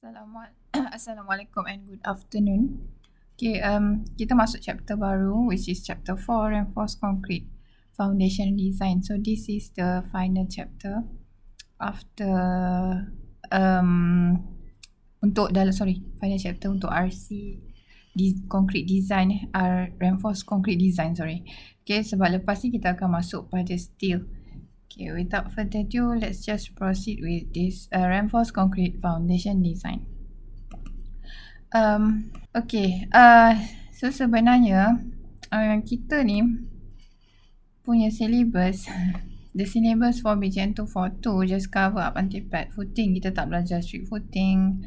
Assalamualaikum and good afternoon. Okay, kita masuk chapter baru which is chapter 4, reinforced concrete foundation design. So this is the final chapter after final chapter untuk RC concrete design, reinforced concrete design, Okay, sebab lepas ni kita akan masuk pada steel. Okay, without further ado, let's just proceed with this reinforced concrete foundation design. Okay, so sebenarnya kita ni punya syllabus, the syllabus for BGN 242 just cover up until pad footing. Kita tak belajar street footing,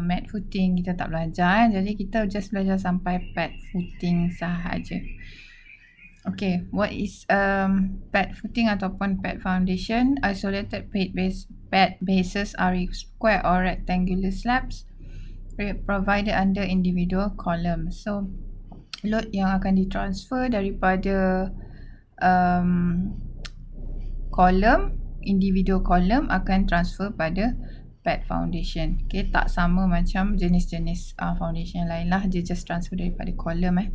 mat footing kita tak belajar. Jadi kita just belajar sampai pad footing sahaja. Okay, what is pad footing ataupun pad foundation? Isolated pad bases are square or rectangular slabs provided under individual column. So load yang akan ditransfer daripada individual column akan transfer pada pad foundation. Okay, tak sama macam jenis-jenis foundation lain lah, dia just transfer daripada column.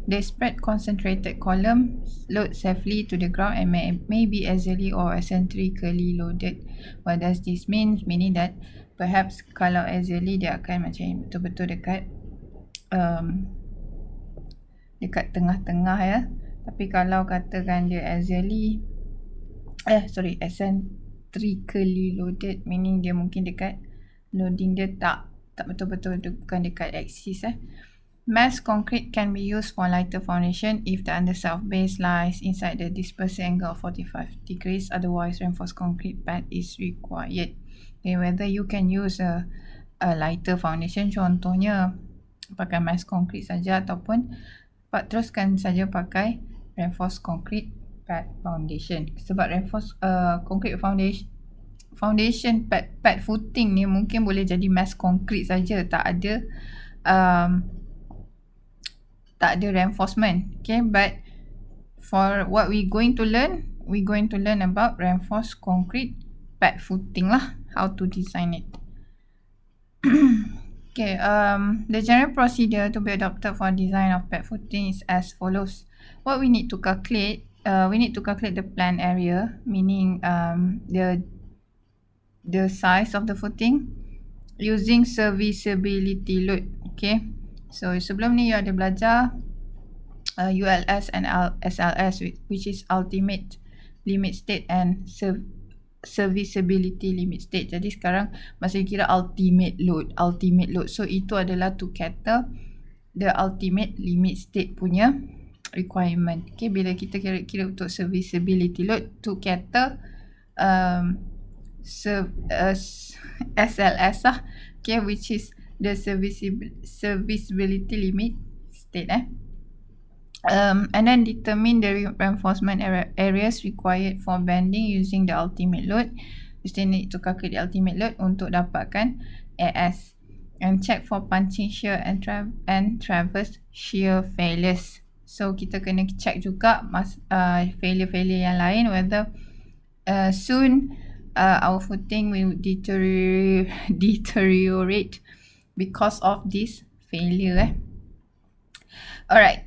They spread concentrated column load safely to the ground and may be axially or eccentrically loaded. What does this mean? Meaning that perhaps kalau axially dia akan macam betul-betul dekat tengah-tengah ya. Tapi kalau katakan dia eccentrically loaded, meaning dia mungkin dekat loading dia tak betul-betul bukan dekat axis. Mass concrete can be used for lighter foundation if the underside of base lies inside the dispersal angle of 45 degrees. Otherwise, reinforced concrete pad is required. Okay, whether you can use a lighter foundation, contohnya pakai mass concrete saja ataupun teruskan saja pakai reinforced concrete pad foundation. Sebab reinforced concrete foundation pad footing ni mungkin boleh jadi mass concrete saja, tak ada reinforcement. Okay, but for what we going to learn about reinforced concrete pad footing lah, how to design it. Okay, the general procedure to be adopted for design of pad footing is as follows. What we need to calculate, the plan area, meaning the size of the footing using serviceability load. Okay, so sebelum ni you ada belajar ULS and SLS, which is ultimate limit state and serviceability limit state. Jadi sekarang masih kira ultimate load. So itu adalah to cater the ultimate limit state punya requirement. Okay, bila kita kira untuk serviceability load to cater SLS lah, okay, which is the serviceability limit state. And then determine the reinforcement areas required for bending using the ultimate load. You still need to calculate the ultimate load untuk dapatkan AS, and check for punching shear and traverse shear failures. So kita kena check juga failure yang lain, whether soon our footing will deteriorate because of this failure. Alright,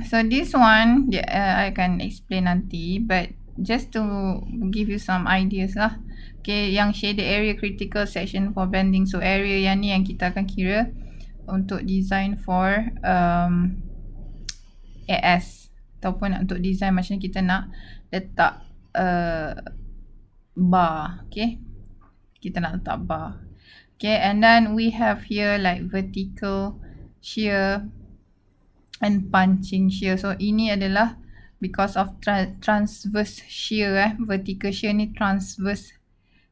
so this one I can explain nanti, but just to give you some ideas lah. Okay, yang shaded area critical section for bending. So area yang ni yang kita akan kira untuk design for AS, ataupun untuk design macam kita nak letak bar. Okay, kita nak letak bar. Okay, and then we have here like vertical shear and punching shear. So ini adalah because of transverse shear. Vertical shear ni transverse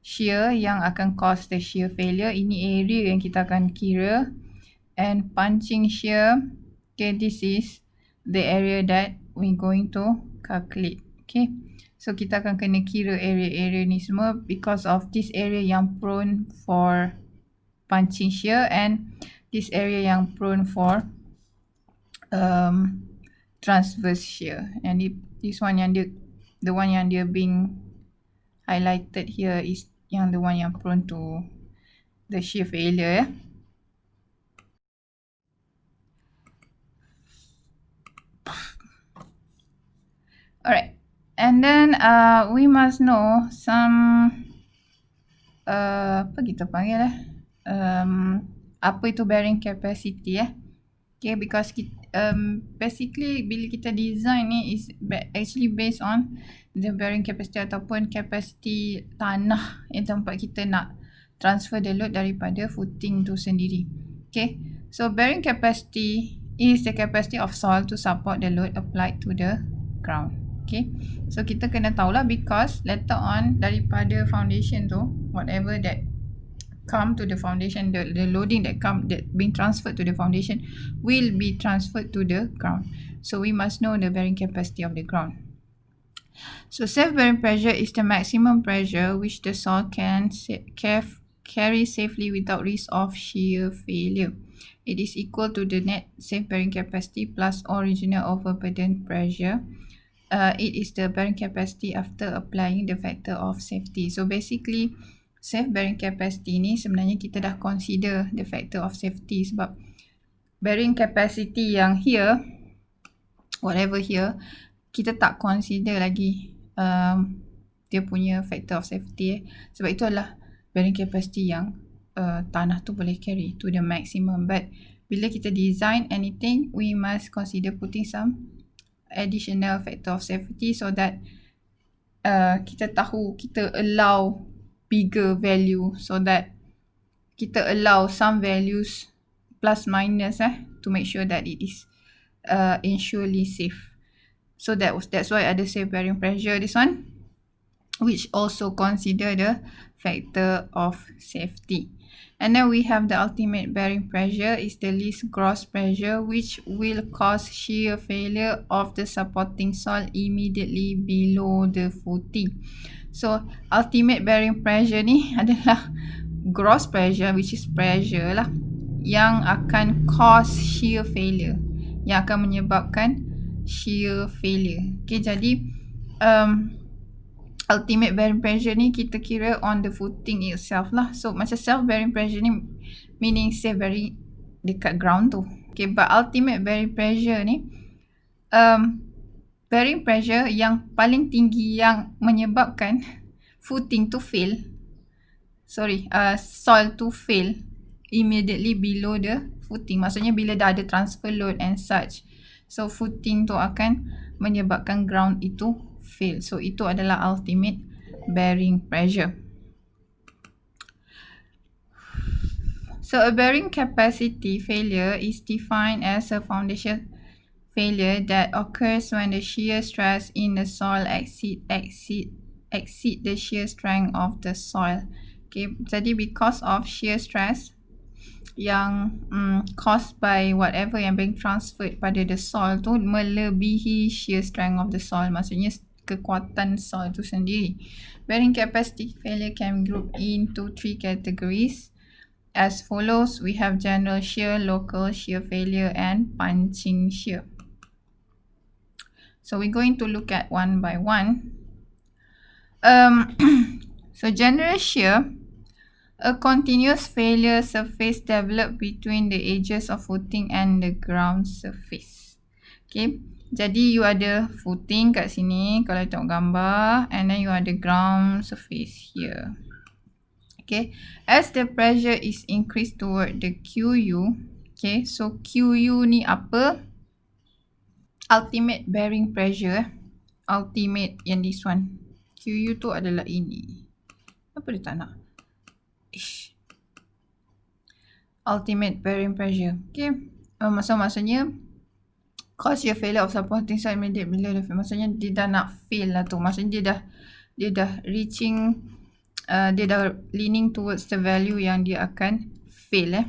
shear yang akan cause the shear failure. Ini area yang kita akan kira. And punching shear, okay, this is the area that we going to calculate. Okay, so kita akan kena kira area-area ni semua because of this area yang prone for punching shear and this area yang prone for transverse shear. And this one yang the one yang dia being highlighted here is yang the one yang prone to the shear failure. Alright, and then we must know some apa kita panggil apa itu bearing capacity okay, because basically bila kita design ni is actually based on the bearing capacity ataupun capacity tanah yang tempat kita nak transfer the load daripada footing tu sendiri. Okay, so bearing capacity is the capacity of soil to support the load applied to the ground. Okay, so kita kena tahulah because later on daripada foundation tu, whatever that come to the foundation, the loading that being transferred to the foundation will be transferred to the ground. So we must know the bearing capacity of the ground. So self-bearing pressure is the maximum pressure which the soil can carry safely without risk of shear failure. It is equal to the net self-bearing capacity plus original overburden pressure. It is the bearing capacity after applying the factor of safety. So basically, self-bearing capacity ni sebenarnya kita dah consider the factor of safety sebab bearing capacity yang here, whatever here, kita tak consider lagi dia punya factor of safety sebab itu adalah bearing capacity yang tanah tu boleh carry to the maximum. But bila kita design anything, we must consider putting some additional factor of safety so that kita tahu kita allow bigger value, so that kita allow some values plus minus to make sure that it is insurely safe. So that's why ada safe bearing pressure this one, which also consider the factor of safety. And then we have the ultimate bearing pressure is the least gross pressure which will cause shear failure of the supporting soil immediately below the footing. So ultimate bearing pressure ni adalah gross pressure, which is pressure lah, yang akan cause shear failure, yang akan menyebabkan shear failure. Okay, jadi ultimate bearing pressure ni kita kira on the footing itself lah. So macam self bearing pressure ni meaning safe bearing dekat ground tu. Okay, but ultimate bearing pressure ni bearing pressure yang paling tinggi yang menyebabkan footing to fail, soil to fail immediately below the footing. Maksudnya bila dah ada transfer load and such, so footing tu akan menyebabkan ground itu fail. So itu adalah ultimate bearing pressure. So a bearing capacity failure is defined as a foundation failure that occurs when the shear stress in the soil exceed the shear strength of the soil. Okay, jadi because of shear stress yang caused by whatever yang being transferred pada the soil tu melebihi shear strength of the soil, maksudnya kekuatan soil tu sendiri. Bearing capacity failure can be grouped into 3 categories as follows. We have general shear, local shear failure and punching shear. So we're going to look at one by one. So general shear, a continuous failure surface developed between the edges of footing and the ground surface. Okay, jadi you ada footing kat sini kalau tengok gambar, and then you ada ground surface here. Okay, as the pressure is increased toward the QU, okay, so QU ni apa? Ultimate bearing pressure. Ultimate yang this one. QU tu adalah ini. Apa dia tak nak? Ultimate bearing pressure. Okay, maksudnya cause your failure of supporting soil immediate below the fail. Maksudnya dia dah nak fail lah tu. Maksudnya dia dah reaching, dia dah leaning towards the value yang dia akan fail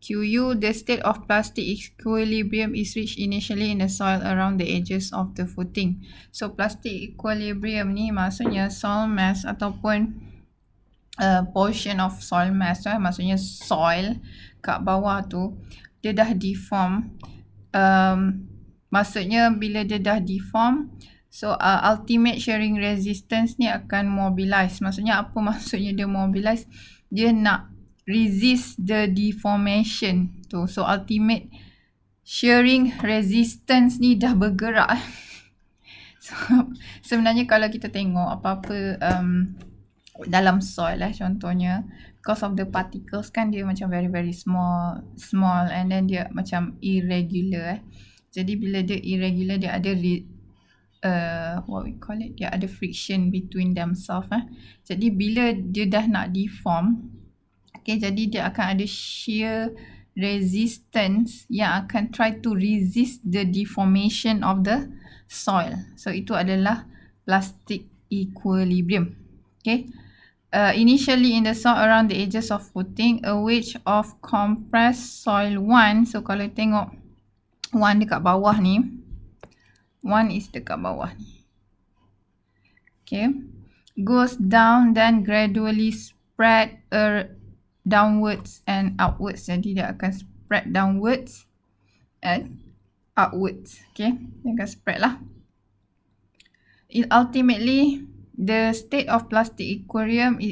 QU, the state of plastic equilibrium is reached initially in the soil around the edges of the footing. So plastic equilibrium ni maksudnya soil mass ataupun portion of soil mass maksudnya soil kat bawah tu dia dah deform. Maksudnya bila dia dah deform, so ultimate shearing resistance ni akan mobilize. Maksudnya apa maksudnya dia mobilize? Dia nak resist the deformation tu. So ultimate shearing resistance ni dah bergerak. So sebenarnya kalau kita tengok apa-apa dalam soil contohnya, because of the particles kan dia macam very small and then dia macam irregular Jadi bila dia irregular, dia ada what we call it, dia ada friction between themselves Jadi bila dia dah nak deform, jadi dia akan ada shear resistance yang akan try to resist the deformation of the soil. So itu adalah plastic equilibrium. Initially in the soil around the edges of footing, a wedge of compressed soil 1. So kalau tengok 1 dekat bawah ni, 1 is dekat bawah ni. Goes down, then gradually spread downwards and outwards. Jadi dia akan spread downwards and outwards. Dia akan spread lah. Ultimately, the state of plastic equilibrium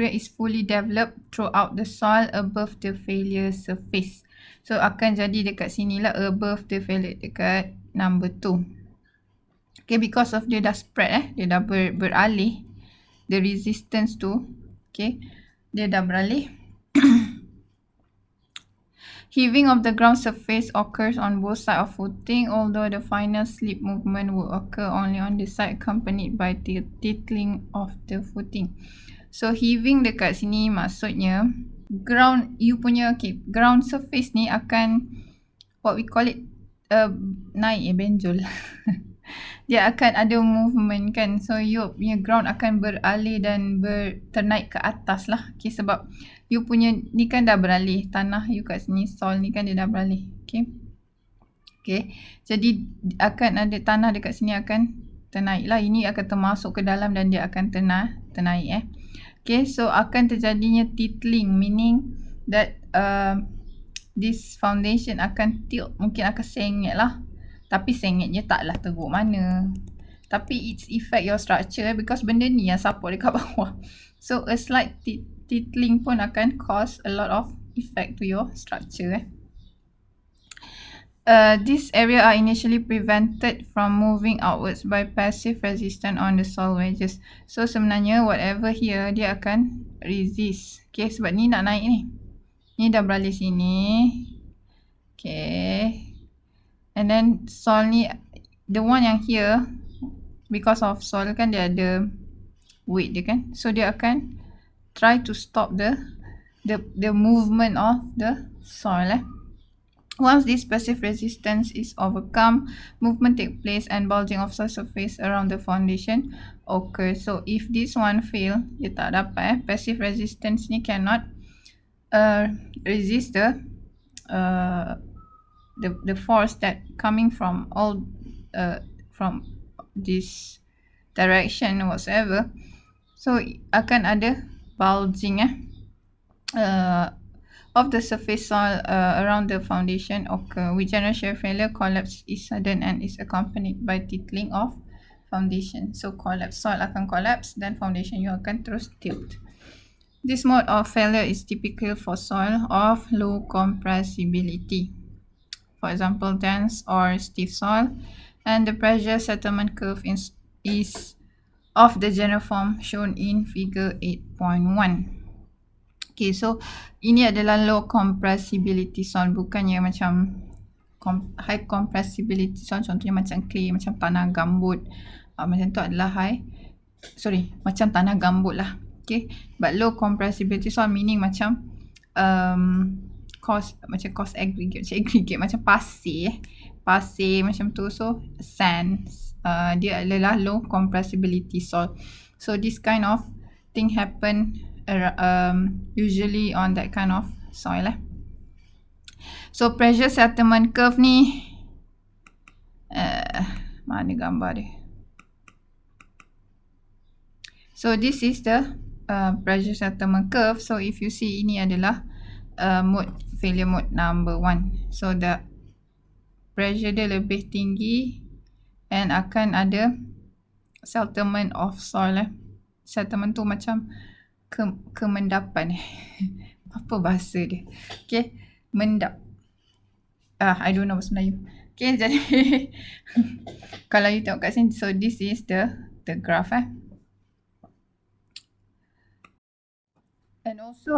is fully developed throughout the soil above the failure surface. So akan jadi dekat sini lah, above the failure, dekat number 2. Because of dia dah spread dia dah beralih, the resistance tu, dia dah beralih. Heaving of the ground surface occurs on both sides of footing, although the final slip movement will occur only on the side accompanied by tilting of the footing. So heaving dekat sini maksudnya ground, you punya ground surface ni akan, what we call it, naik benjol. Dia akan ada movement kan. So you punya ground akan beralih dan ternaik ke atas lah. Sebab you punya ni kan dah beralih. Tanah you kat sini, soil ni kan dia dah beralih. Jadi akan ada tanah dekat sini akan ternaik lah. Ini akan termasuk ke dalam dan dia akan ternaik so akan terjadinya tilting, meaning that this foundation akan tilt, mungkin akan sengit lah. Tapi sengitnya taklah teruk mana. Tapi it's affect your structure because benda ni yang support dekat bawah. So a slight tilting pun akan cause a lot of effect to your structure. This area are initially prevented from moving outwards by passive resistance on the soil wedges. So sebenarnya whatever here dia akan resist. Sebab ni nak naik ni. Ni dah beralih sini. And then soil ni, the one yang here, because of soil kan dia ada weight dia kan. So dia akan try to stop the movement of the soil. Once this passive resistance is overcome, movement take place and bulging of soil surface around the foundation occurs. So if this one fail, dia tak dapat passive resistance ni cannot resist the force that coming from all from this direction whatsoever. So akan ada bulging of the surface soil around the foundation occur. With general shear failure, collapse is sudden and is accompanied by tilting of foundation. So collapse, soil akan collapse, then foundation you akan terus tilt. This mode of failure is typical for soil of low compressibility. For example, dense or stiff soil, and the pressure settlement curve is of the general form shown in figure 8.1. So ini adalah low compressibility soil, bukannya macam high compressibility soil. Contohnya macam clay, macam tanah gambut, macam tu adalah macam tanah gambut lah. But low compressibility soil meaning macam cost aggregate, macam pasir macam tu. So sand, dia adalah low compressibility soil. So this kind of thing happen usually on that kind of soil. So pressure settlement curve ni, mana gambar dia? So this is the pressure settlement curve. So if you see, ini adalah failure mode number 1. So the pressure dia lebih tinggi and akan ada settlement of soil. Settlement tu macam kemendapan apa bahasa dia? Okay, mendap. I don't know bahasa Melayu. Okay, jadi kalau you tengok kat sini, so this is the graph And also,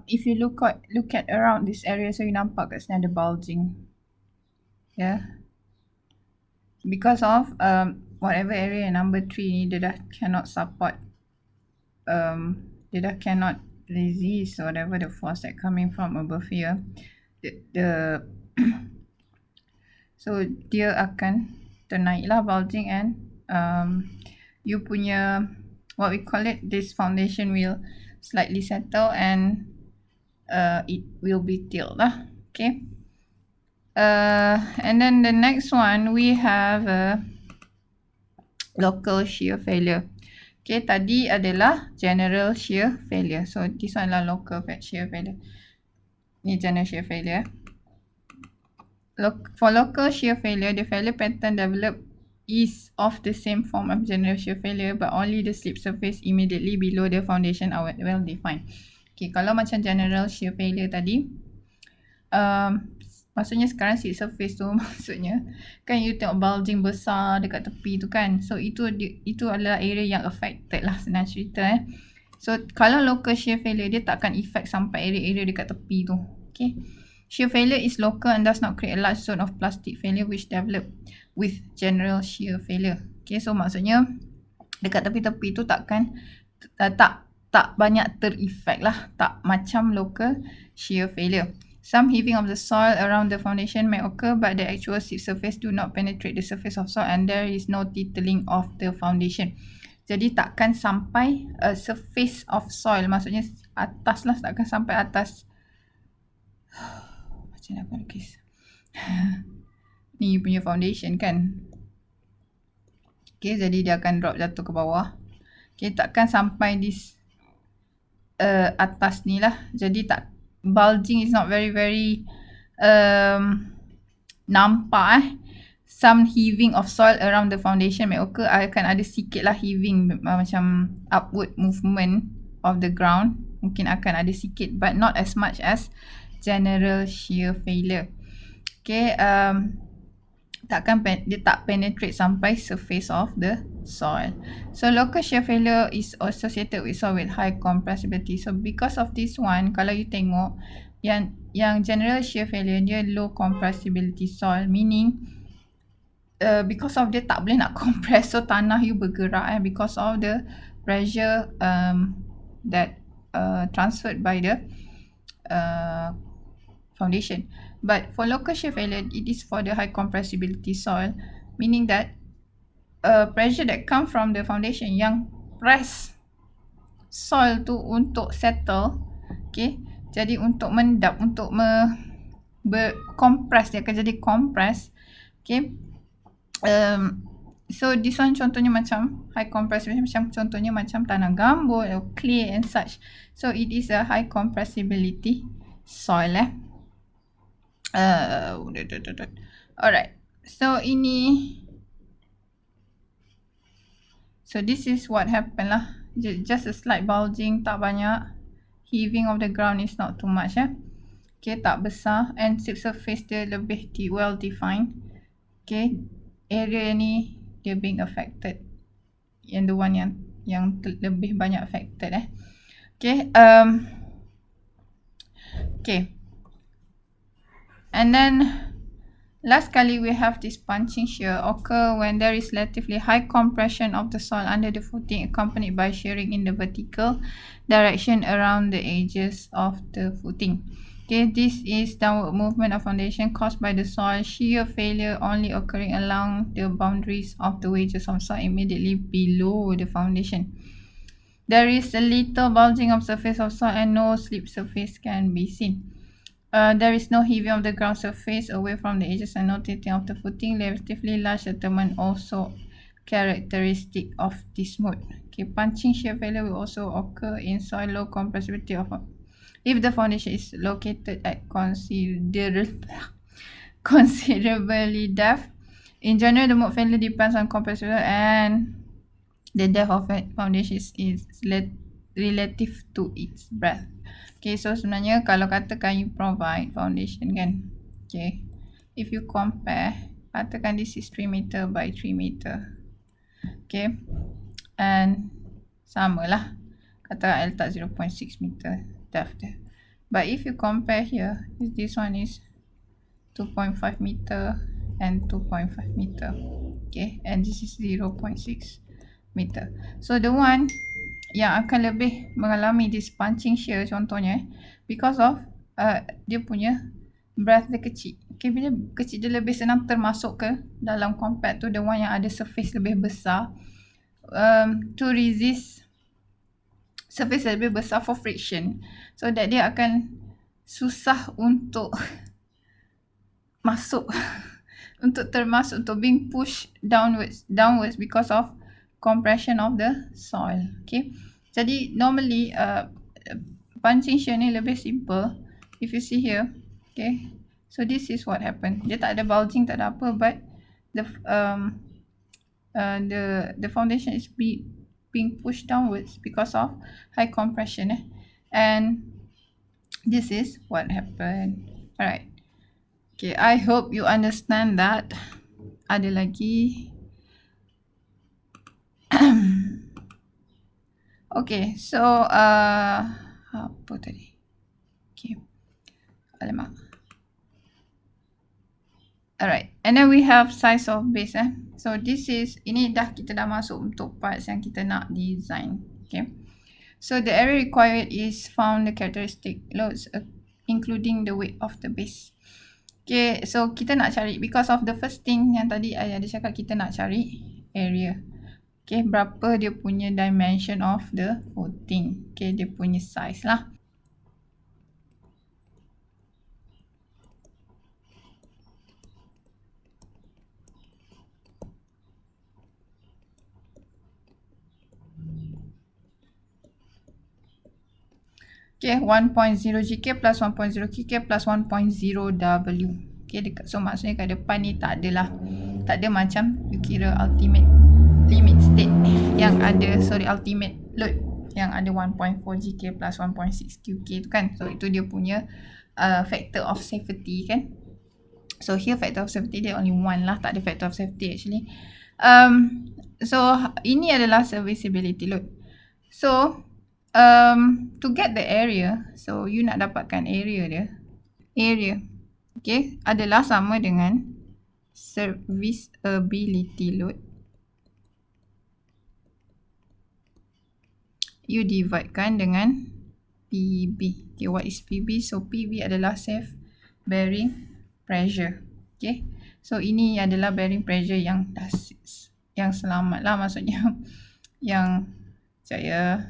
if you look at around this area, so you nampak kat sini ada bulging. Yeah. Because of whatever area number 3 ni, dia dah cannot support, dia dah cannot resist whatever the force that coming from above here. The so dia akan ternaik lah bulging and you punya what we call it, this foundation will slightly settle and it will be tilt lah. Okay. And then the next one we have a local shear failure. Okay, tadi adalah general shear failure. So this one adalah local shear failure. Ni general shear failure. For local shear failure, the failure pattern developed is of the same form of general shear failure, but only the slip surface immediately below the foundation are well defined. Okay, kalau macam general shear failure tadi, maksudnya sekarang slip surface tu maksudnya kan you tengok bulging besar dekat tepi tu kan, so itu adalah area yang affected lah senang cerita So kalau local shear failure, dia takkan effect sampai area-area dekat tepi tu. Okay. Shear failure is local and does not create a large zone of plastic failure which develop with general shear failure. Okay, so maksudnya dekat tepi-tepi tu takkan tak banyak ter-effect lah, tak macam local shear failure. Some heaving of the soil around the foundation may occur, but the actual slip surface do not penetrate the surface of soil and there is no tittling of the foundation. Jadi takkan sampai surface of soil, maksudnya atas lah, takkan sampai atas. Macam nak lukis ni punya foundation kan. Okay, jadi dia akan drop jatuh ke bawah. Okay, takkan sampai this atas ni lah. Jadi bulging is not very nampak Some heaving of soil around the foundation may occur. Akan ada sikit lah heaving, macam upward movement of the ground. Mungkin akan ada sikit, but not as much as general shear failure. Okay, dia tak penetrate sampai surface of the soil. So local shear failure is associated with soil with high compressibility. So because of this one, kalau you tengok yang general shear failure dia low compressibility soil, meaning because of dia tak boleh nak compress, so tanah you bergerak because of the pressure that transferred by the foundation. But for local shear failure, it is for the high compressibility soil, meaning that pressure that come from the foundation yang press soil tu untuk settle. Okay, jadi untuk mendap, untuk compress, dia akan jadi compress. Okay, so this one contohnya macam high compressibility, macam contohnya macam tanah gambut or clay and such. So it is a high compressibility soil Alright, so this is what happened lah. Just a slight bulging, tak banyak. Heaving of the ground is not too much Okay, tak besar, and slip surface dia lebih well defined. Okay, area ni dia being affected, yang the one yang lebih banyak affected Okay, okay. And then last kali we have this punching shear occur when there is relatively high compression of the soil under the footing accompanied by shearing in the vertical direction around the edges of the footing. Okay, this is downward movement of foundation caused by the soil shear failure only occurring along the boundaries of the wedges of soil immediately below the foundation. There is a little bulging of surface of soil and no slip surface can be seen. There is no heaving of the ground surface away from the edges and no tilting of the footing. Relatively large settlement also characteristic of this mode. Okay, punching shear failure will also occur in soil low compressibility if the foundation is located at considerably depth. In general, the mode failure depends on compressibility and the depth of foundation is relative to its breadth. Okay, so sebenarnya kalau katakan you provide foundation kan. Okay, if you compare, katakan this is 3 meter by 3 meter. Okay, and sama lah. Katakan I letak 0.6 meter depth dia. But if you compare here, this one is 2.5 meter and 2.5 meter. Okay, and this is 0.6 meter. So the one yang akan lebih mengalami this punching shear contohnya because of dia punya breadth dia kecil. Okay, bila kecil dia lebih senang termasuk ke dalam compared to the one yang ada surface lebih besar, to resist surface lebih besar for friction, so that dia akan susah untuk masuk untuk termasuk, untuk being pushed downwards because of compression of the soil. Okay, jadi normally punching shear ni lebih simple. If you see here, okay, so this is what happened. Dia tak ada bulging, tak ada apa, but the foundation is being pushed downwards because of high compression and this is what happened. Alright. Okay, I hope you understand that. Ada lagi. Okay, so apa tadi? Okay. Alamak. Alright, and then we have size of base. So this is, ini kita dah masuk untuk parts yang kita nak design. Okay. So the area required is found the characteristic loads including the weight of the base. Okay, so kita nak cari, because of the first thing yang tadi ada cakap, kita nak cari area. Okay, berapa dia punya dimension of the footing. Okay, dia punya size lah. Okay, 1.0 GK plus 1.0 KK plus 1.0 W. Okay, dekat, so maksudnya kat depan ni tak adalah, tak ada macam you kira ultimate limit state yang ada, ultimate load yang ada 1.4 GK plus 1.6 QK tu kan. So itu dia punya factor of safety kan. So here factor of safety dia only 1 lah, tak ada factor of safety actually. So ini adalah serviceability load. So to get the area, so you nak dapatkan area dia, okay, adalah sama dengan serviceability load. You dividekan dengan PB. Okay, what is PB? So PB adalah safe bearing pressure. Okay, so ini adalah bearing pressure yang selamat lah, maksudnya yang saya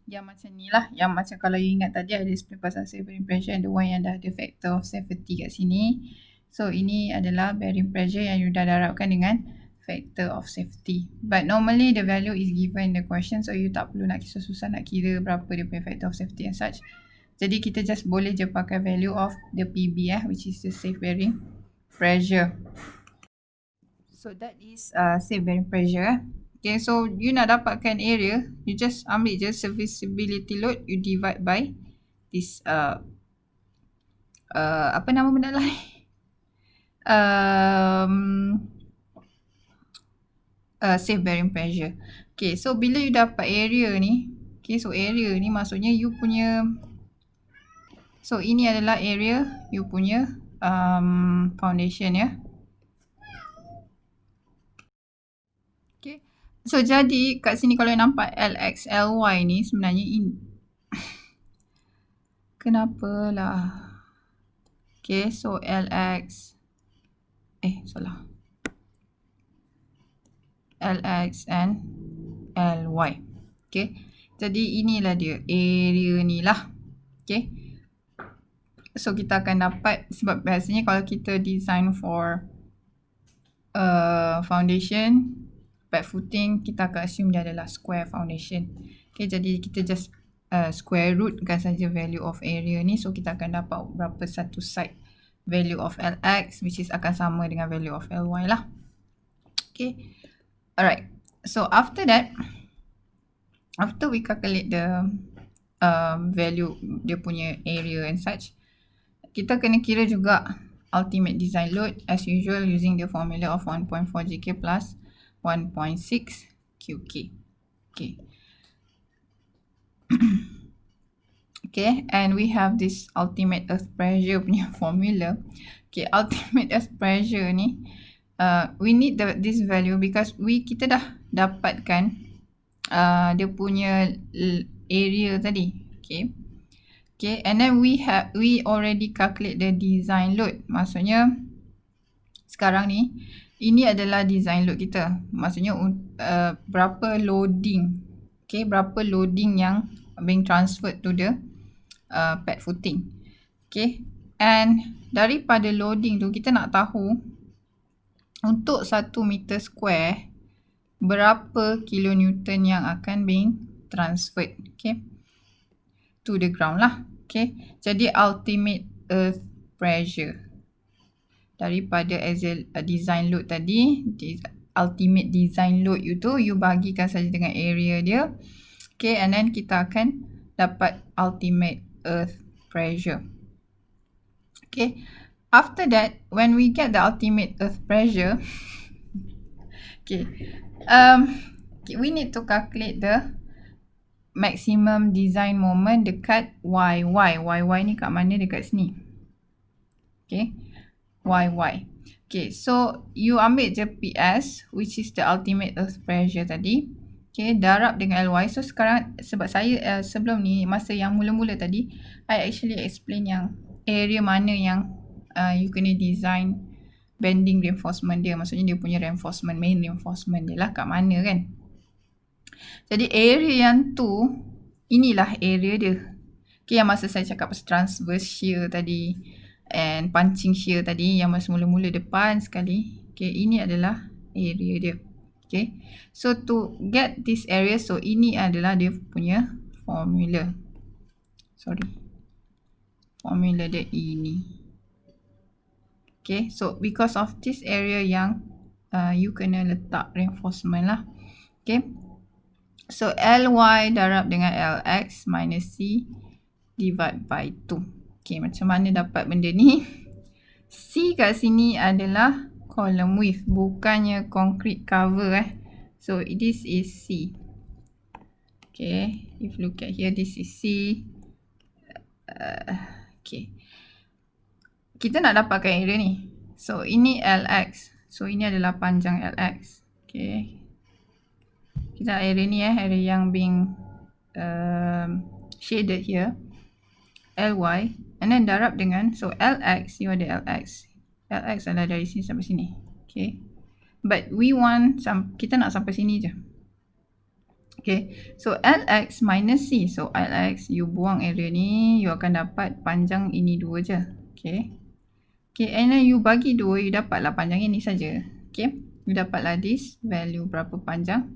yang macam ni lah, yang macam kalau you ingat tadi ada display pasal safe bearing pressure and the one yang dah ada factor of safety kat sini. So ini adalah bearing pressure yang you dah darabkan dengan factor of safety. But normally the value is given in the question, so you tak perlu nak susah-susah nak kira berapa dia punya factor of safety and such. Jadi kita just boleh je pakai value of the PB which is the safe bearing pressure. So that is safe bearing pressure. Okay, so you nak dapatkan area, you just ambil je serviceability load, you divide by this apa nama benda lain? Safe bearing pressure. Okay, so bila you dapat area ni, okay, so area ni maksudnya you punya, so ini adalah area you punya foundation ya. Okay, so jadi kat sini kalau you nampak LX, LY ni sebenarnya ini. Kenapalah? Okay, so LX, salah. LX and LY. Okay, jadi inilah dia area ni lah. Okay, so kita akan dapat, sebab biasanya kalau kita design for foundation, bed footing, kita akan assume dia adalah square foundation. Okay, jadi kita just square rootkan saja value of area ni. So kita akan dapat berapa satu side value of LX, which is akan sama dengan value of LY lah. Okay, alright. So after that, after we calculate the value dia punya area and such. Kita kena kira juga ultimate design load as usual using the formula of 1.4 GK plus 1.6 QK. Okay. Okay, and we have this ultimate earth pressure punya formula. Okay, ultimate earth pressure ni, we need this value because kita dah dapatkan dia punya area tadi. Okay. Okay, and then we already calculate the design load. Maksudnya sekarang ni ini adalah design load kita. Maksudnya berapa loading. Okay, berapa loading yang being transferred to the pad footing. Okay, and daripada loading tu kita nak tahu untuk 1 meter square berapa kilonewton yang akan being transferred. Okay, to the ground lah. Okay, jadi ultimate earth pressure daripada design load tadi, ultimate design load itu you bagikan saja dengan area dia. Okay, and then kita akan dapat ultimate earth pressure. Okay, after that when we get the ultimate earth pressure, okay, we need to calculate the maximum design moment dekat YY ni kat mana? Dekat sini. Okay, YY. Okay, so you ambil je PS which is the ultimate earth pressure tadi. Okay, darab dengan LY. So sekarang sebab saya sebelum ni masa yang mula-mula tadi I actually explain yang area mana yang you kena design bending reinforcement dia. Maksudnya dia punya reinforcement, main reinforcement dia lah kat mana kan. Jadi area yang tu, inilah area dia. Okay, yang masa saya cakap pasal transverse shear tadi and punching shear tadi yang masa mula-mula depan sekali. Okay, ini adalah area dia. Okay, so to get this area, so ini adalah dia punya formula. Formula dia ini. Okay, so because of this area yang you kena letak reinforcement lah. Okay, so Ly darab dengan Lx minus C divide by 2. Okay, macam mana dapat benda ni? C kat sini adalah column width, bukannya concrete cover So this is C. Okay, if you look at here, this is C. Okay, kita nak dapatkan area ni. So ini Lx. So ini adalah panjang Lx. Okay, kita area ni area yang being shaded here, Ly, and then darab dengan, so Lx, you ada Lx. Lx adalah dari sini sampai sini. Okay, but we want kita nak sampai sini je. Okay, so Lx minus C. So Lx, you buang area ni, you akan dapat panjang ini 2 je. Okay, okay, and then you bagi 2, you dapatlah panjang ini saja. Okay, you dapatlah this value berapa panjang,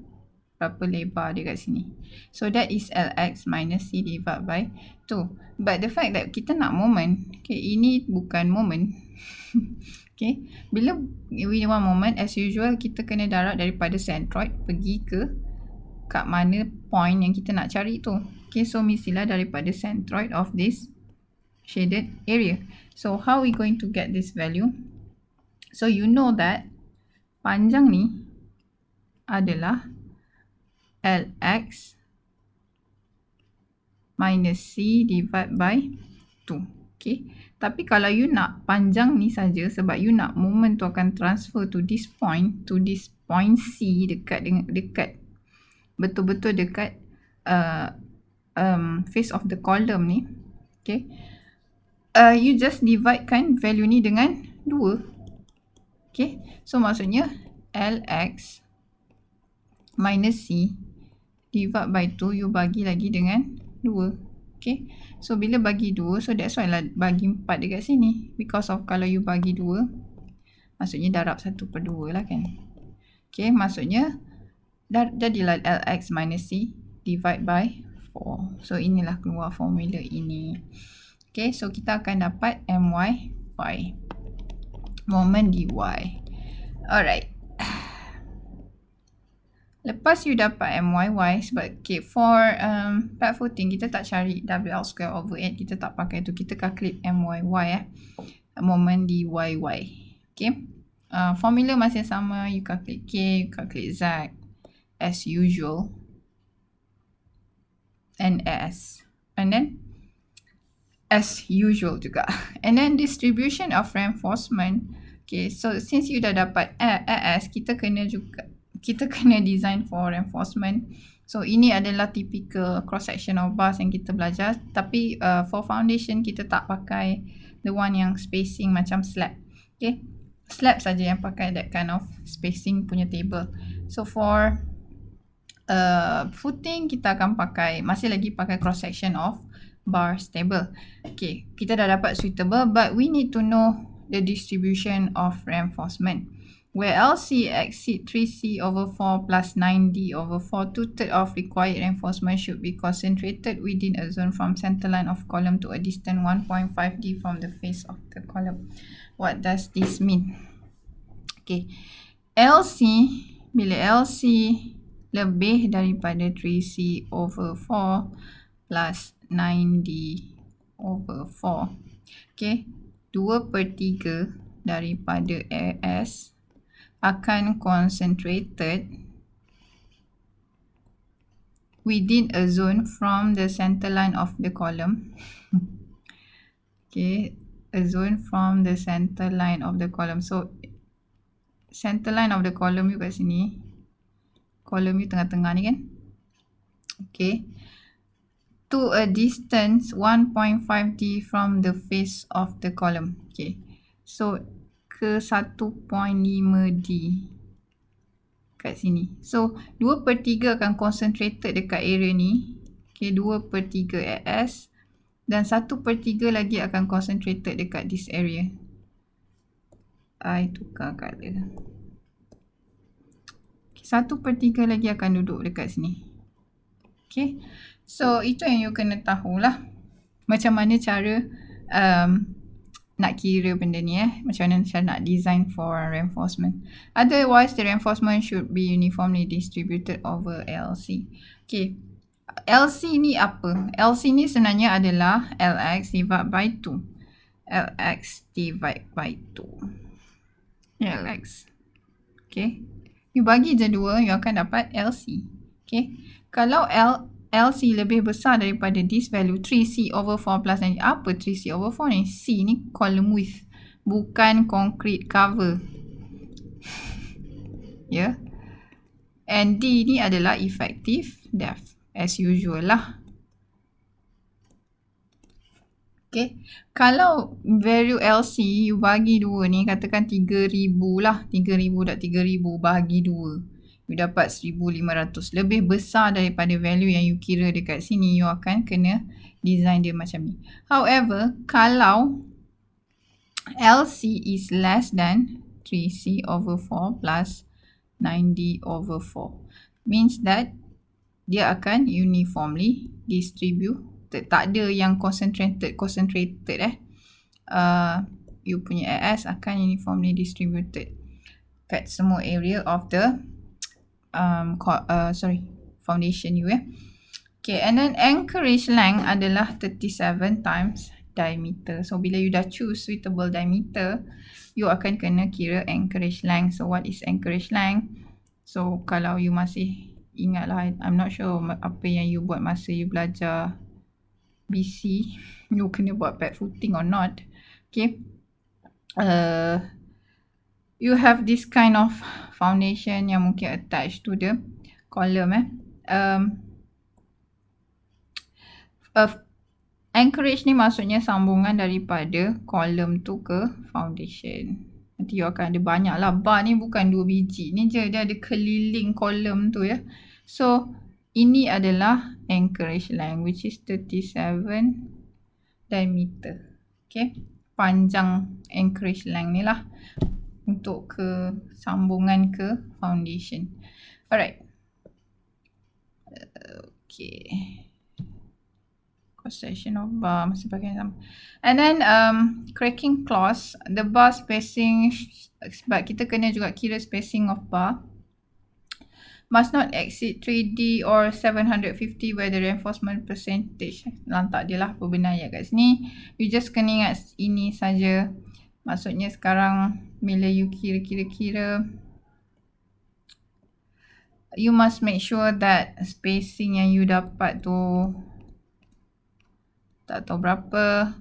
berapa lebar dia kat sini. So that is Lx minus C divided by 2. But the fact that kita nak moment, okay, ini bukan moment. Okay, bila we want moment, as usual kita kena darab daripada centroid pergi ke kat mana point yang kita nak cari tu. Okay, so mestilah daripada centroid of this shaded area. So how we going to get this value? So you know that panjang ni adalah Lx minus C divided by 2. Okay, tapi kalau you nak panjang ni saja, sebab you nak moment tu akan transfer to this point C, dekat betul-betul dekat face of the column ni. Okay, you just divide kan value ni dengan 2. Okay, so maksudnya Lx minus C divide by 2, you bagi lagi dengan 2. Okay, so bila bagi 2, so that's why lah bagi 4 dekat sini. Because of kalau you bagi 2, maksudnya darab 1/2 lah kan. Okay, maksudnya jadilah Lx minus C divide by 4. So inilah keluar formula ini. Okay, so kita akan dapat My Y, moment dy. Alright. Lepas you dapat MYY, sebab okay, for pad footing kita tak cari WL square over 8, kita tak pakai tu, kita calculate MYY moment DYY. Okay, formula masih sama, you calculate K, you calculate Z as usual, and S, and then as usual juga. And then distribution of reinforcement. Okay, so since you dah dapat AS, kita kena design for reinforcement. So ini adalah typical cross section of bars yang kita belajar, tapi for foundation kita tak pakai the one yang spacing macam slab. Okay, slab saja yang pakai that kind of spacing punya table. So for footing kita akan pakai, masih lagi pakai cross section of bars table. Okay, kita dah dapat suitable, but we need to know the distribution of reinforcement. Where LC exceed 3C over 4 plus 9D over 4, 2/3 of required reinforcement should be concentrated within a zone from center line of column to a distance 1.5D from the face of the column. What does this mean? Okay, bila LC lebih daripada 3C over 4 plus 9D over 4. Okay, 2/3 daripada AS akan concentrated within a zone from the center line of the column. Okay, a zone from the center line of the column. So, center line of the column you kat sini. Column you tengah-tengah ni kan. Okay. To a distance 1.5D from the face of the column. Okay. So, ke 1.5D kat sini. So, 2/3 akan concentrated dekat area ni. Okay, 2/3 AS. Dan 1/3 lagi akan concentrated dekat this area. I tukar colour. Okay, 1/3 lagi akan duduk dekat sini. Okay. So, itu yang you kena tahulah. Macam mana cara nak kira benda ni macam mana cara nak design for reinforcement. Otherwise, the reinforcement should be uniformly distributed over LC. Okay, LC ni apa? LC ni sebenarnya adalah LX divided by 2. LX divided by 2. LX. Okay, you bagi je 2, you akan dapat LC. Okay, kalau LC lebih besar daripada this value 3C over 4 plus 9. Apa 3C over 4 ni? C ni column width, bukan concrete cover. Ya. Yeah. And D ni adalah effective depth as usual lah. Okay. Kalau value LC you bagi 2 ni, katakan 3000 lah. 3000 dah 3000 bagi 2. You dapat 1500. Lebih besar daripada value yang you kira dekat sini, you akan kena design dia macam ni. However, kalau LC is less than 3C over 4 plus 9D over 4, means that dia akan uniformly distributed. Tak ada yang concentrated. You punya AS akan uniformly distributed kat semua area of the foundation you. Okay, and then anchorage length adalah 37 times diameter. So bila you dah choose suitable diameter, you akan kena kira anchorage length. So what is anchorage length? So kalau you masih ingat lah, I'm not sure apa yang you buat masa you belajar BC, you kena buat pad footing or not. Okay, you have this kind of foundation yang mungkin attached to the column. Anchorage ni maksudnya sambungan daripada column tu ke foundation. Nanti you akan ada banyak lah. Bar ni bukan 2 biji. Ni je dia ada keliling column tu ya. So, ini adalah anchorage length which is 37 diameter. Okay. Panjang anchorage length ni lah untuk ke sambungan ke foundation. Alright. Okay. Cross section of bar masih pakai sama. And then cracking clause, the bar spacing, sebab kita kena juga kira spacing of bar. must not exceed 3D or 750 by the reinforcement percentage. Lantak dia lah pembenaran ayat kat sini. You just kena ingat ini saja. Maksudnya sekarang bila you kira-kira, you must make sure that spacing yang you dapat tu tak tahu berapa,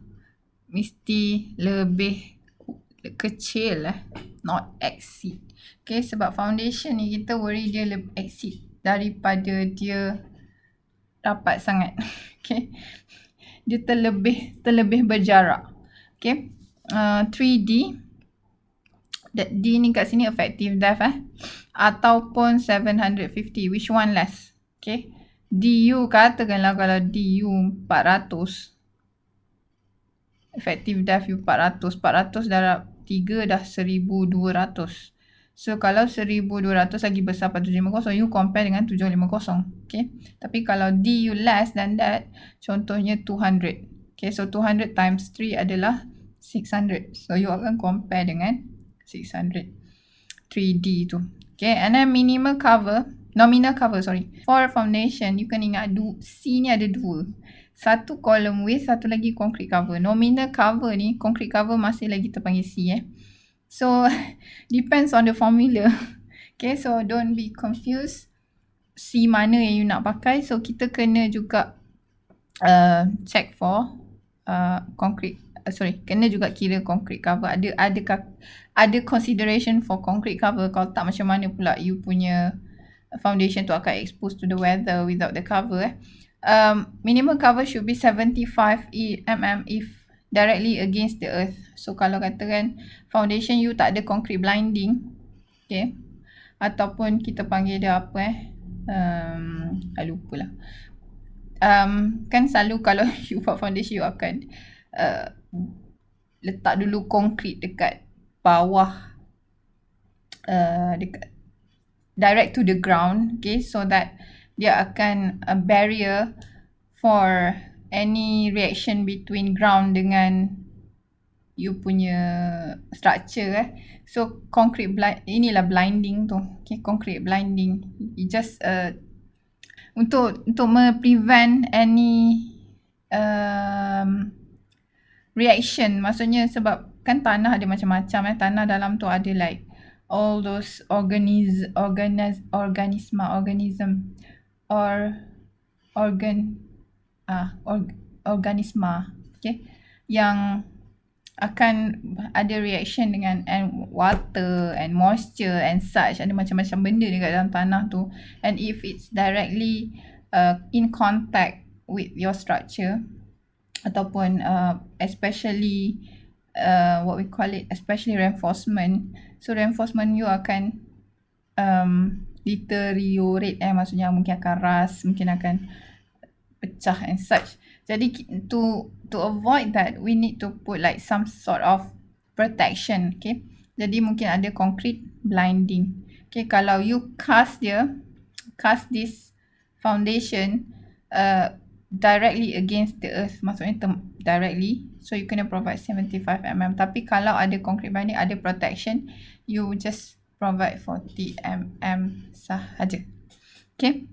mesti lebih kecil lah, not exceed. Okay, sebab foundation ni kita worry dia lebih exceed daripada dia rapat sangat. Okay, dia terlebih berjarak. Okay, 3D, D ni kat sini effective depth ataupun 750, which one less? Okay, DU katakanlah kalau DU 400, effective depth you 400 darab 3 dah 1200. So kalau 1200 lagi besar pada 750, you compare dengan 750. Okay, tapi kalau D you less than that, contohnya 200. Okay, so 200 times 3 adalah 600. So you akan compare dengan 600 3D tu. Okay, and then nominal cover, for foundation you kena ingat C ni ada dua. Satu column width, satu lagi concrete cover. Nominal cover ni, concrete cover masih lagi terpanggil C So depends on the formula. Okay, so don't be confused C mana yang you nak pakai. So kita kena juga check for concrete, kena juga kira concrete cover. Ada consideration for concrete cover. Kalau tak, macam mana pula you punya foundation tu akan exposed to the weather without the cover. Minimum cover should be 75 mm if directly against the earth. So kalau katakan foundation you tak ada concrete blinding, okay, ataupun kita panggil dia apa lupa lah. Kan selalu kalau you buat foundation, you akan letak dulu concrete dekat bawah, dekat direct to the ground, okay, so that dia akan a barrier for any reaction between ground dengan you punya structure. So concrete inilah blinding tu. Okay, concrete blinding. It just untuk prevent any reaction. Maksudnya sebab kan tanah ada macam-macam. Tanah dalam tu ada like all those organism organisma, okay, yang akan ada reaction dengan water and moisture and such. Ada macam-macam benda dekat dalam tanah tu, and if it's directly in contact with your structure ataupun especially what we call it, especially reinforcement. So reinforcement you akan deteriorate, maksudnya mungkin akan rust, mungkin akan pecah and such. Jadi to avoid that, we need to put like some sort of protection. Okay, jadi mungkin ada concrete blinding. Okay, kalau you cast this foundation directly against the earth, maksudnya directly, so you kena provide 75 mm. Tapi kalau ada concrete blinding, ada protection, you just provide 40 mm sahaja. Okay,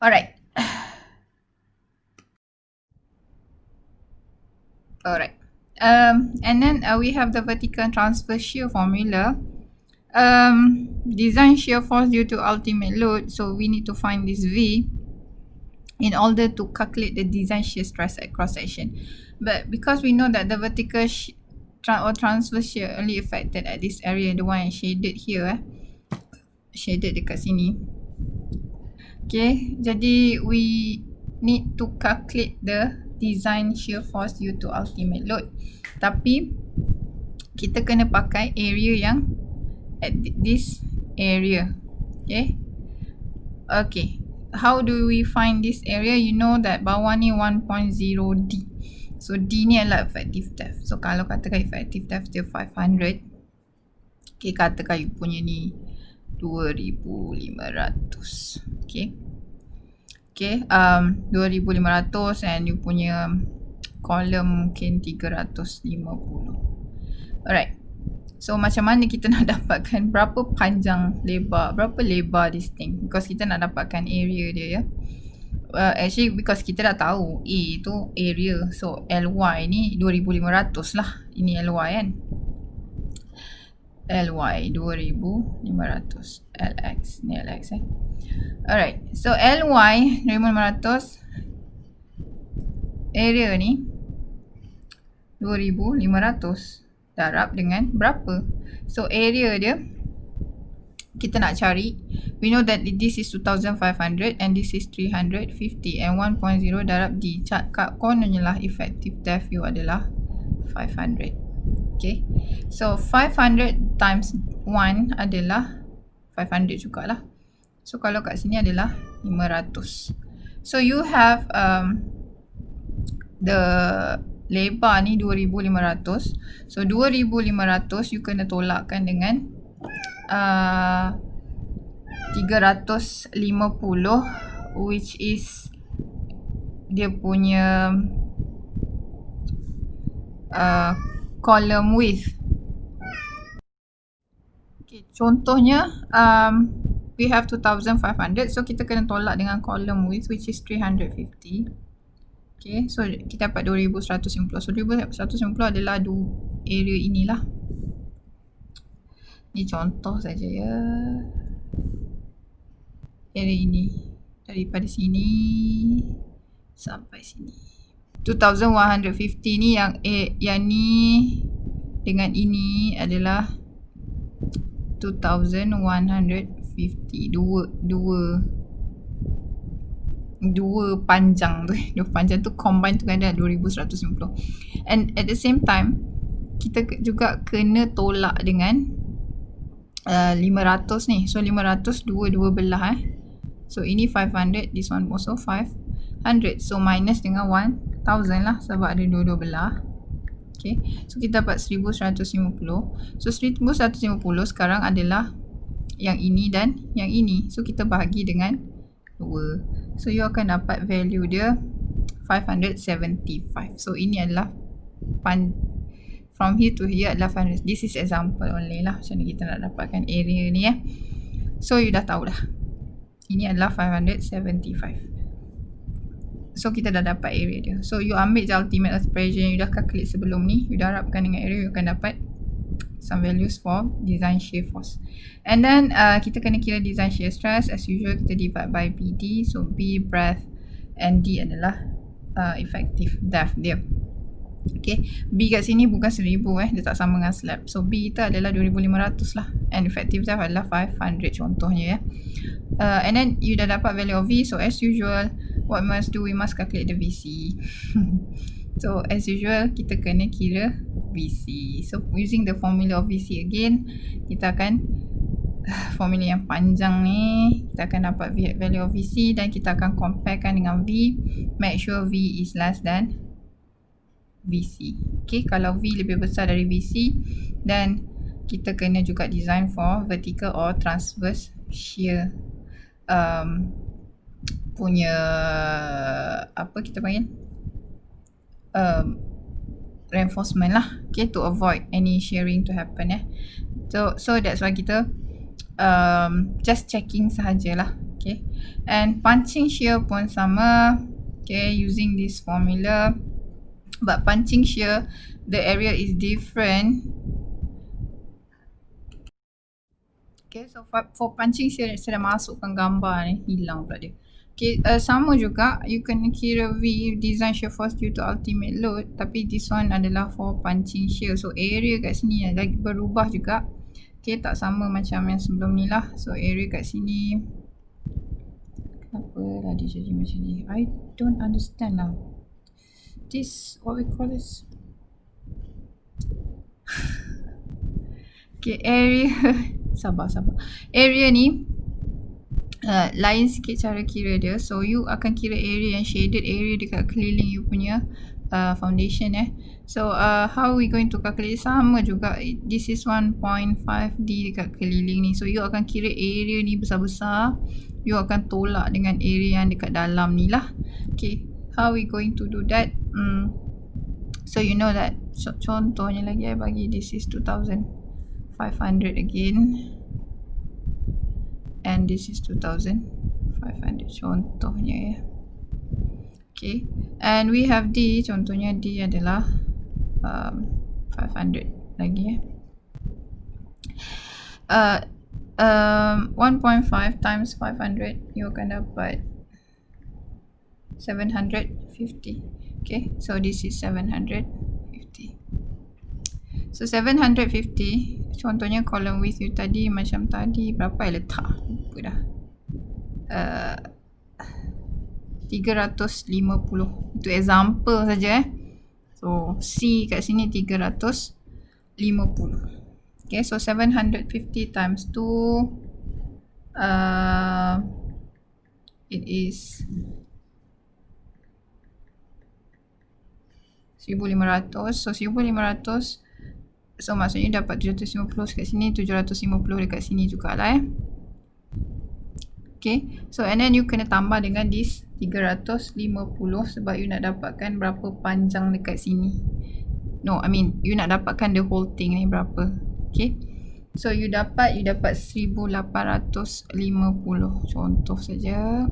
alright. Alright. And then we have the vertical transverse shear formula. Design shear force due to ultimate load. So we need to find this V in order to calculate the design shear stress at cross section. But because we know that the vertical or transverse shear only affected at this area, the one shaded here, shaded dekat sini. Okay, jadi we need to calculate the design shear force due to ultimate load. Tapi kita kena pakai area yang at this area. Okay. Okay. How do we find this area? You know that bawah ni 1.0D. So D ni adalah effective depth. So kalau katakan effective depth dia 500. Okay, katakan you punya ni 2500. Okay. Okay, 2500 and you punya column mungkin 350. Alright. So macam mana kita nak dapatkan berapa panjang lebar, berapa lebar this thing, because kita nak dapatkan area dia ya. Actually because kita dah tahu A tu area, so LY ni 2500 lah. Ini LY kan, LY 2500, LX ni LX Alright, so LY 2500, area ni 2500 darab dengan berapa? So area dia kita nak cari, we know that this is 2500 and this is 350 and 1.0 darab D. Kat kononnya lah effective depth you adalah 500. Okay, so 500 times 1 adalah 500 jugalah. So kalau kat sini adalah 500. So you have the lebar ni 2500. So 2500 you kena tolakkan dengan 350, which is dia punya column width. Okay, contohnya we have 2500, so kita kena tolak dengan column width which is 350. Okay, so kita dapat 2150. So 2150 adalah area inilah. Ni contoh saja ya. Area ini daripada sini sampai sini. 2150 ni yang ni dengan ini adalah 2150. Dua panjang tu, dua panjang tu combine tu kan dah 2150. And at the same time kita juga kena tolak dengan 500 ni. So 500 dua belah So ini 500, this one also 500. So minus dengan 1000 lah sebab ada dua belah. Okay, so kita dapat 1150. So 1150 sekarang adalah yang ini dan yang ini. So kita bahagi dengan 2. So you akan dapat value dia 575. So ini adalah from here to here adalah 500. This is example only lah macam mana kita nak dapatkan area ni So you dah tahu dah. Ini adalah 575. So kita dah dapat area dia. So you ambil je ultimate earth pressure yang you dah calculate sebelum ni, you darabkan dengan area, you akan dapat some values for design shear force. And then kita kena kira design shear stress. As usual kita divide by BD. So B breadth and D adalah effective depth dia. Okay, B kat sini bukan 1000 dia tak sama dengan slab. So B kita adalah 2500 lah. And effective depth adalah 500 contohnya and then you dah dapat value of V. So as usual what we must do, we must calculate the VC. So as usual kita kena kira VC. So using the formula of VC again, kita akan formula yang panjang ni, kita akan dapat value of VC dan kita akan comparekan dengan V. Make sure V is less than VC. Okay, kalau V lebih besar dari VC, then kita kena juga design for vertical or transverse shear punya apa kita panggil reinforcement lah. Okay, to avoid any shearing to happen so that's why kita just checking sahajalah. Okay, and punching shear pun sama. Okay, using this formula, but punching shear the area is different. Okay, so for punching shear saya dah masukkan gambar ni, hilang pula dia. Okay, sama juga you kena kira V design shear force due to ultimate load, tapi this one adalah for punching shear. So area kat sini lagi berubah juga. Okay, tak sama macam yang sebelum ni lah. So area kat sini kenapa lah dia jadi macam ni, I don't understand lah. This what we call this okay, area sabar area ni lain sikit cara kira dia. So you akan kira area yang shaded area dekat keliling you punya foundation So how we going to calculate? Sama juga, this is 1.5D dekat keliling ni. So you akan kira area ni besar-besar, you akan tolak dengan area yang dekat dalam ni lah. Okay, how we going to do that? So you know that, contohnya lagi I bagi this is 2000. 500 again, and this is 2500 contohnya ya. Okay, and we have D, contohnya D adalah 500 lagi ya. 1.5 times 500, you akan dapat 750. Okay, so this is 750. So 750, contohnya column width you tadi macam tadi, berapa I letak? Lupa dah. 350. Itu example saja So C kat sini 350. Okay, so 750 times 2, it is 1500. So 1500, so maksudnya dapat 750 kat sini, 750 dekat sini jugalah Okay, so and then you kena tambah dengan this 350 sebab you nak dapatkan berapa panjang dekat sini. No, I mean you nak dapatkan the whole thing ni berapa. Okay, so you dapat 1850 contoh saja.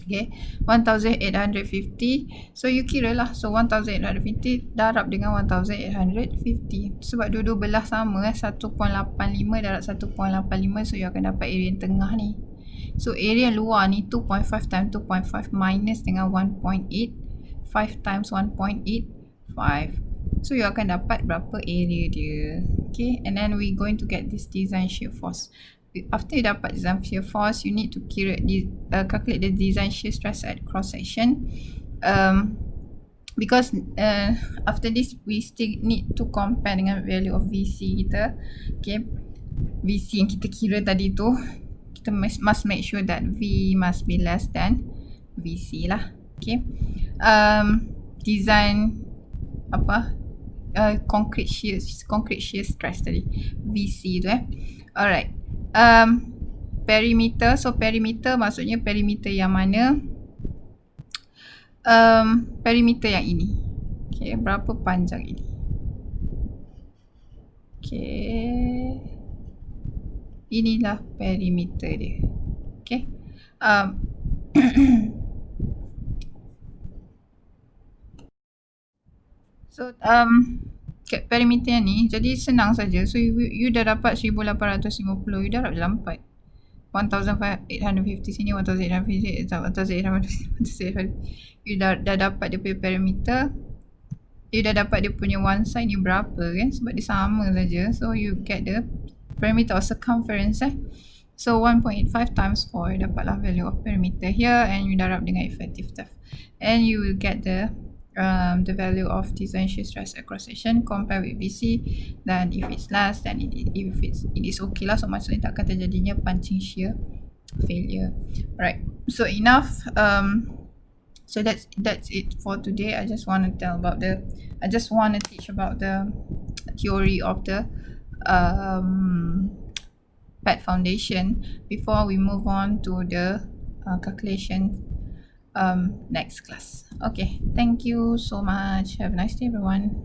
Okay, 1850. So you kira lah, so 1850 darab dengan 1850 sebab dua-dua belah sama 1.85 darab 1.85, so you akan dapat area yang tengah ni. So area luar ni 2.5 times 2.5 minus dengan 1.8, 5 times 1.85. So you akan dapat berapa area dia. Okay, and then we going to get this design shear force. After you dapat design shear force, you need to calculate the design shear stress at cross section. Because after this we still need to compare dengan value of VC kita. Okay, VC yang kita kira tadi tu, kita must make sure that V must be less than VC lah. Okay, design apa, concrete shear stress tadi, VC tu Alright, perimeter. So perimeter maksudnya perimeter yang mana? Perimeter yang ini. Okay, berapa panjang ini? Okay, inilah perimeter dia. Okay, so perimeter ni jadi senang saja. So you dah dapat 1850, you darab dalam 4. 1850 sini, 1850, 1850. You dah dapat dia punya perimeter. You dah dapat dia punya one side ni berapa kan, sebab dia sama saja. So you get the perimeter or circumference So 1.85 times 4, you dapatlah value of perimeter here, and you darab dengan effective depth, and you will get the value of design shear stress at cross section compare with VC. Then if it's less, then it is okay lah. So maksudnya takkan terjadinya punching shear failure. Alright, so enough. So that's it for today. I just want to teach about the theory of the pad foundation before we move on to the calculation next class. Okay, thank you so much. Have a nice day everyone.